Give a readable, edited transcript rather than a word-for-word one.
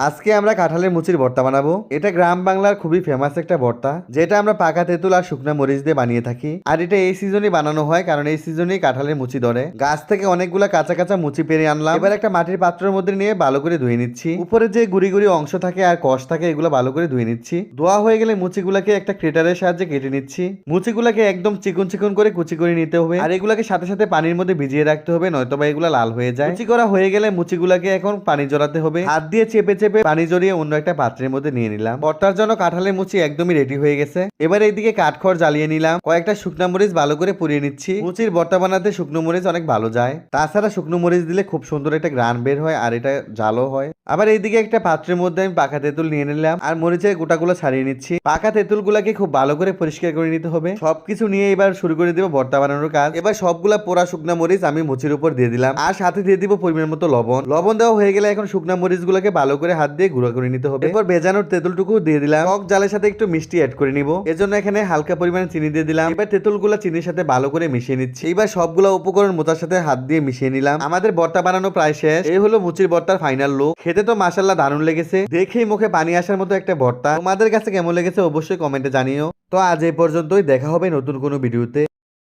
আজকে আমরা কাঁঠালের মুচির ভর্তা বানাবো। এটা গ্রাম বাংলার খুবই ফেমাস একটা ভর্তা, যেটা আমরা পাকা তেঁতুল আর শুকনা মরিচ দিয়ে বানিয়ে থাকি। আর এটা এই সিজনে বানানো হয়, কারণ এই সিজনেই কাঁঠালের মুচি ধরে। গাছ থেকে অনেকগুলা কাঁচা কাঁচা মুচি পেরে আনলাম। এবার একটা মাটির পাত্রের মধ্যে নিয়ে ভালো করে ধুয়ে নিচ্ছি। উপরে যে গুড়ি গুড়ি অংশ থাকে আর কষ থাকে, এগুলো ভালো করে ধুয়ে নিচ্ছি। ধোয়া হয়ে গেলে মুচিগুলাকে একটা ক্রেটারের সাহায্যে কেটে নিচ্ছি। মুচিগুলাকে একদম চিকন চিকন করে কুচি করে নিতে হবে, আর এগুলাকে সাথে সাথে পানির মধ্যে ভিজিয়ে রাখতে হবে, নয়তোবা এগুলা লাল হয়ে যায়। কুচি করা হয়ে গেলে মুচিগুলাকে এখন পানি জড়াতে হবে। হাত দিয়ে চেপে চেপে পানি জড়িয়ে অন্য একটা পাত্রের মধ্যে নিয়ে নিলাম। ভর্তার জন্য কাঁঠালের মুচি একদমই রেডি হয়ে গেছে। এবার এইদিকে কাঠখড় জ্বালিয়ে নিলাম। কয়েকটা শুকনো মরিচ ভালো করে পুড়িয়ে নিচ্ছি। মুচির ভর্তা বানাতে শুকনো মরিচ অনেক ভালো যায়। তাছাড়া শুকনো মরিচ দিলে খুব সুন্দর একটা গ্রান বের হয়, আর এটা জালও হয়। আবার এইদিকে একটা পাত্রের মধ্যে আমি পাকা তেঁতুল নিয়ে নিলাম, আর মরিচের গোটাগুলো ছাড়িয়ে নিচ্ছি। পাকা তেঁতুল গুলাকে খুব ভালো করে পরিষ্কার করে নিতে হবে। সবকিছু নিয়ে এবার শুরু করে দিব ভর্তা বানানোর কাজ। এবার সবগুলা পোড়া শুকনা মরিচ আমি মুচির উপর দিয়ে দিলাম, আর সাথে দিয়ে দিব পরিমাণ মতো লবণ। লবণ দেওয়া হয়ে গেলে এখন শুকনা মরিচ গুলোকে ভালো করে হাত দিয়ে গুঁড়া করে নিতে হবে। এরপর ভেজানোর তেঁতুলটুকু দিয়ে দিলাম। টক জালের সাথে একটু মিষ্টি অ্যাড করে নিব, এজন্য এখানে হালকা পরিমাণে চিনি দিয়ে দিলাম। এবার তেঁতুলগুলা চিনির সাথে ভালো করে মিশিয়ে নিচ্ছি। এবার সবগুলা উপকরণ মোচার সাথে হাত দিয়ে মিশিয়ে নিলাম। আমাদের ভর্তা বানানো প্রায় শেষ। এই হলো মুচির ভর্তার ফাইনাল লুক। খেতে তো মাশাআল্লাহ দারুণ লেগেছে। দেখেই মুখে পানি আসার মতো একটা ভর্তা। তোমাদের কাছে কেমন লেগেছে অবশ্যই কমেন্টে জানিও। তো আজ এই পর্যন্তই, দেখা হবে নতুন কোনো ভিডিওতে।